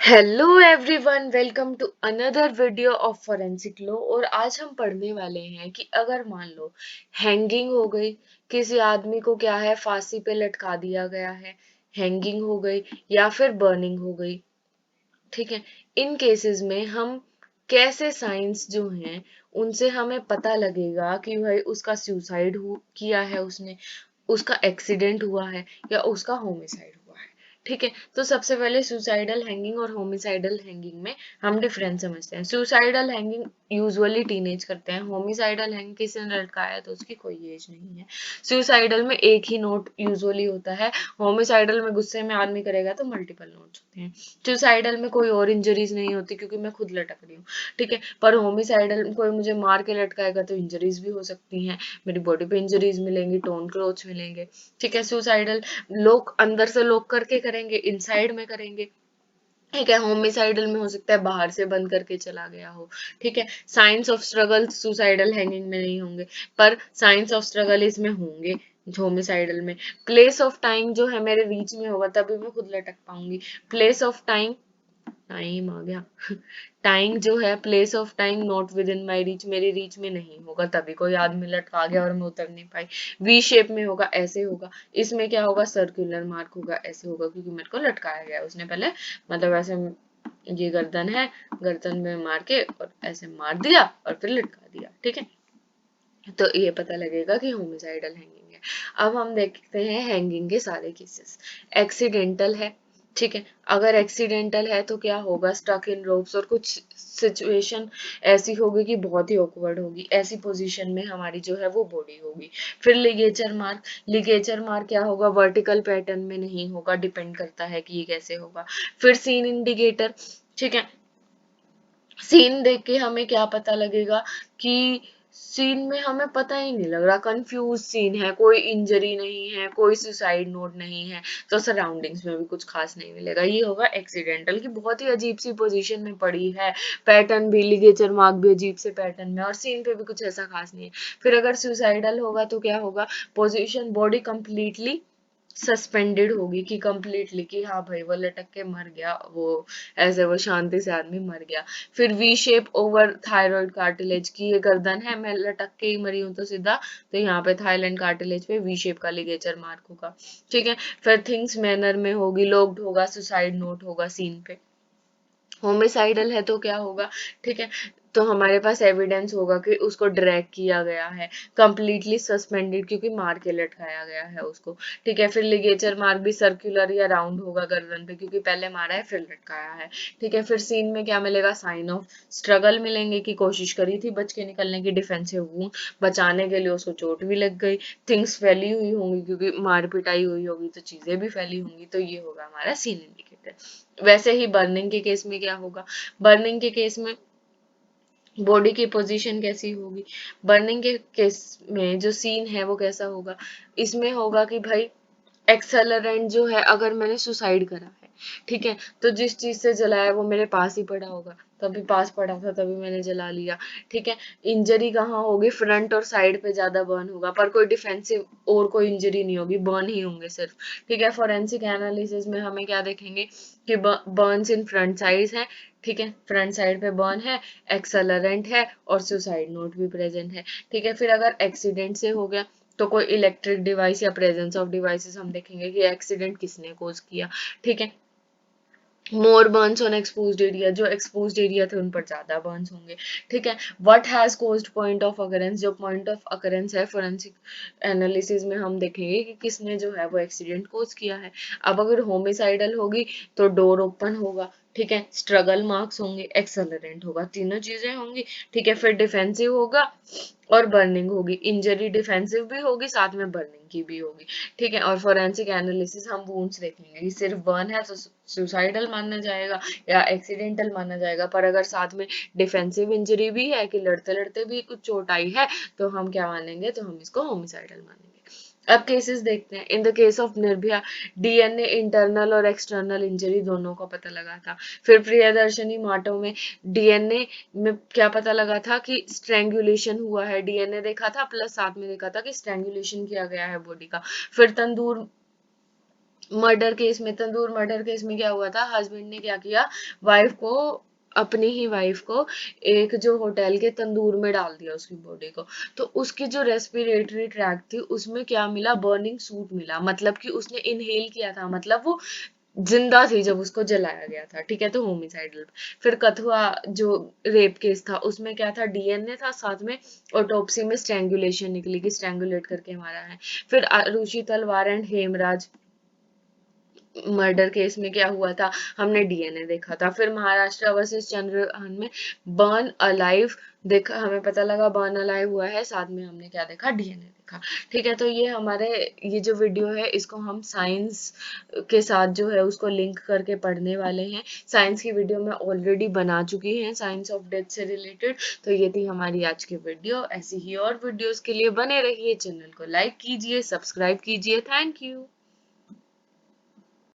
Hello everyone, welcome to another video of forensic law. और आज हम पढ़ने वाले हैं कि अगर मान लो हैंगिंग हो गई, किसी आदमी को क्या है फांसी पे लटका दिया गया है, हैंगिंग हो गई या फिर बर्निंग हो गई। ठीक है, इन केसेस में हम कैसे साइंस जो हैं उनसे हमें पता लगेगा कि भाई उसका सुसाइड किया है उसने, उसका एक्सीडेंट हुआ है या उसका होमिसाइड हुआ है। ठीक है, तो सबसे पहले सुसाइडल हैंगिंग और होमिसाइडल हैंगिंग में हम डिफरेंस समझते हैं। सुसाइडल हैंगिंग यूजुअली टीनेज करते हैं, होमिसाइडल हैंगिंग किसी ने लटकाया तो उसकी कोई एज नहीं है। सुसाइडल में एक ही नोट यूजुअली होता है, होमिसाइडल में गुस्से में आदमी करेगा तो मल्टीपल नोट्स होते हैं। सुसाइडल में कोई और इंजरीज नहीं होती क्योंकि मैं खुद लटक रही हूँ। ठीक है, पर होमिसाइडल में कोई मुझे मार के लटकाएगा तो इंजरीज भी हो सकती हैं, मेरी बॉडी पे इंजरीज मिलेंगी, टोन क्लोथ्स मिलेंगे। ठीक है, सुसाइडल लोग अंदर से लोग करके करेंगे, इनसाइड में करेंगे। ठीक है, होमिसाइडल में हो सकता है बाहर से बंद करके चला गया हो। ठीक है, science of struggle suicidal hanging में नहीं होंगे, पर साइंस ऑफ स्ट्रगल इसमें होंगे होमिसाइडल में। प्लेस ऑफ टाइम जो है मेरे रीच में होगा तभी मैं खुद लटक पाऊंगी। प्लेस ऑफ टाइम, टाइम आ गया टाइम जो है, place of time not with in my reach, मेरी रीच में नहीं होगा तभी कोई आदमी लटका गया और मैं उतर नहीं पाई। वी शेप में होगा, ऐसे होगा। इसमें क्या होगा, सर्कुलर मार्क होगा, ऐसे होगा क्योंकि मेरे को लटकाया गया उसने पहले, मतलब ऐसे ये गर्दन है, गर्दन में मार के और ऐसे मार दिया और फिर लटका दिया। ठीक है, तो ये पता लगेगा कि होमिसाइडल हैंगिंग है। अब हम देखते हैं हैंगिंग के सारे केसेस। एक्सीडेंटल है, ठीक है, अगर एक्सीडेंटल है तो क्या होगा, स्टक इन रोप्स और कुछ सिचुएशन ऐसी होगी कि बहुत ही ऑकवर्ड होगी, ऐसी पोजीशन में हमारी जो है वो बॉडी होगी। फिर लिगेचर मार्क, लिगेचर मार्क क्या होगा, वर्टिकल पैटर्न में नहीं होगा, डिपेंड करता है कि ये कैसे होगा। फिर सीन इंडिकेटर, ठीक है, सीन देख के हमें क्या पता लगेगा कि सीन में हमें पता ही नहीं लग रहा, कंफ्यूज सीन है, कोई इंजरी नहीं है, कोई सुसाइड नोट नहीं है, तो सराउंडिंग्स में भी कुछ खास नहीं मिलेगा। ये होगा एक्सीडेंटल की बहुत ही अजीब सी पोजीशन में पड़ी है, पैटर्न भी, लिगेचर मार्क भी अजीब से पैटर्न में, और सीन पे भी कुछ ऐसा खास नहीं है। फिर अगर सुसाइडल होगा तो क्या होगा, पोजीशन बॉडी कंप्लीटली सस्पेंडेड होगी, कि कंप्लीटली कि हाँ भाई वो लटक के मर गया, वो ऐसे वो शांति से आदमी मर गया। फिर V shape over thyroid cartilage, की ये गर्दन है, मैं लटक के ही मरी हूं तो सीधा, तो यहाँ पे थाईलैंड कार्टिलेज पे वी शेप का लिगेचर मार्क होगा। ठीक है, फिर थिंग्स मैनर में होगी, लॉक्ड होगा, सुसाइड नोट होगा सीन पे। होमिसाइडल है तो क्या होगा, ठीक है, तो हमारे पास एविडेंस होगा कि उसको ड्रैग किया गया है, कंप्लीटली सस्पेंडेड क्योंकि मार के लटकाया गया है उसको। ठीक है, फिर लिगेचर मार्क भी सर्कुलर या राउंड होगा गर्दन पे क्योंकि पहले मारा है फिर लटकाया है। ठीक है, फिर सीन में क्या मिलेगा, साइन ऑफ स्ट्रगल मिलेंगे कि कोशिश करी थी बच के निकलने की, डिफेंसिव वूंड, बचाने के लिए उसको चोट भी लग गई। थिंग्स फैली हुई होंगी क्योंकि मार पिटाई हुई होगी तो चीजें भी फैली होंगी, तो ये होगा हमारा सीन इंडिकेटर। वैसे ही बर्निंग के केस में क्या होगा, बर्निंग के केस में बॉडी की पोजीशन कैसी होगी, बर्निंग के केस में जो सीन है वो कैसा होगा, इसमें होगा कि भाई एक्सेलरेंट जो है, अगर मैंने सुसाइड करा है, ठीक है, तो जिस चीज से जलाया वो मेरे पास ही पड़ा होगा, तभी पास पड़ा था तभी मैंने जला लिया। ठीक है, इंजरी कहाँ होगी, फ्रंट और साइड पे ज्यादा बर्न होगा, पर कोई डिफेंसिव और कोई इंजरी नहीं होगी, बर्न ही होंगे सिर्फ। ठीक है, फोरेंसिक एनालिसिस में हमें क्या देखेंगे कि बर्न्स इन फ्रंट साइड है। ठीक है, फ्रंट साइड पे बर्न है, एक्सेलरेंट है और सुसाइड नोट भी प्रेजेंट है। ठीक है, फिर अगर एक्सीडेंट से हो गया तो कोई इलेक्ट्रिक डिवाइस या प्रेजेंस ऑफ डिवाइसेस हम देखेंगे कि एक्सीडेंट किसने कोज किया। ठीक है, मोर बर्न्स ऑन एक्सपोज्ड एरिया, जो एक्सपोज्ड एरिया थे उन पर ज्यादा बर्न्स होंगे। ठीक है, what has caused point of occurrence, जो पॉइंट ऑफ अकरेंस है फोरेंसिक एनालिसिस में हम देखेंगे कि किसने जो है वो एक्सीडेंट कोज किया है। अब अगर होमिसाइडल होगी तो डोर ओपन होगा, ठीक है, स्ट्रगल मार्क्स होंगे, एक्सेलरेंट होगा, तीनों चीजें होंगी। ठीक है, फिर डिफेंसिव होगा और बर्निंग होगी, इंजरी डिफेंसिव भी होगी साथ में बर्निंग की भी होगी। ठीक है, और फोरेंसिक एनालिसिस हम वुंड्स देखेंगे कि सिर्फ बर्न है तो सुसाइडल माना जाएगा या एक्सीडेंटल माना जाएगा, पर अगर साथ में डिफेंसिव इंजरी भी है कि लड़ते लड़ते भी कुछ चोट आई है तो हम क्या मानेंगे, तो हम इसको होमिसाइडल मानेंगे। अब केसेस देखते हैं। In the case of Nirbhaya, DNA internal और एक्सटर्नल इंजरी दोनों का पता लगा था। फिर प्रियदर्शनी माटो में डीएनए में क्या पता लगा था कि स्ट्रेंगुलेशन हुआ है, डीएनए देखा था प्लस साथ में देखा था कि स्ट्रेंगुलेशन किया गया है बॉडी का। फिर तंदूर मर्डर केस में, तंदूर मर्डर केस में क्या हुआ था, हस्बैंड ने क्या किया, वाइफ को, अपनी ही वाइफ को एक जो होटल के तंदूर में डाल दिया उसकी बॉडी को। तो उसकी जो रेस्पिरेटरी ट्रैक थी उसमें क्या मिला, बर्निंग सूट मिला, मतलब कि उसने इनहेल किया था, मतलब वो जिंदा थी जब उसको जलाया गया था, ठीक है, तो होमिसाइडल। फिर कथुआ जो रेप केस था उसमें क्या था, डीएनए था, साथ में ऑटोप्सी में स्ट्रैंगुलेशन निकली कि स्ट्रैंगुलेट करके मारा है। फिर रुचि तलवार एंड हेमराज मर्डर केस में क्या हुआ था, हमने डीएनए देखा था। फिर महाराष्ट्र वर्सेस चंद्रहान में बर्न अलाइव देखा, हमें पता लगा बर्न अलाइव हुआ है, साथ में हमने क्या देखा, डीएनए देखा। ठीक है, तो ये हमारे, ये जो वीडियो है इसको हम साइंस के साथ जो है उसको लिंक करके पढ़ने वाले हैं। साइंस की वीडियो मैं ऑलरेडी बना चुकी है साइंस ऑफ डेथ से रिलेटेड। तो ये थी हमारी आज की वीडियो। ऐसी ही और वीडियोस के लिए बने रहिए, चैनल को लाइक कीजिए, सब्सक्राइब कीजिए। Thank you.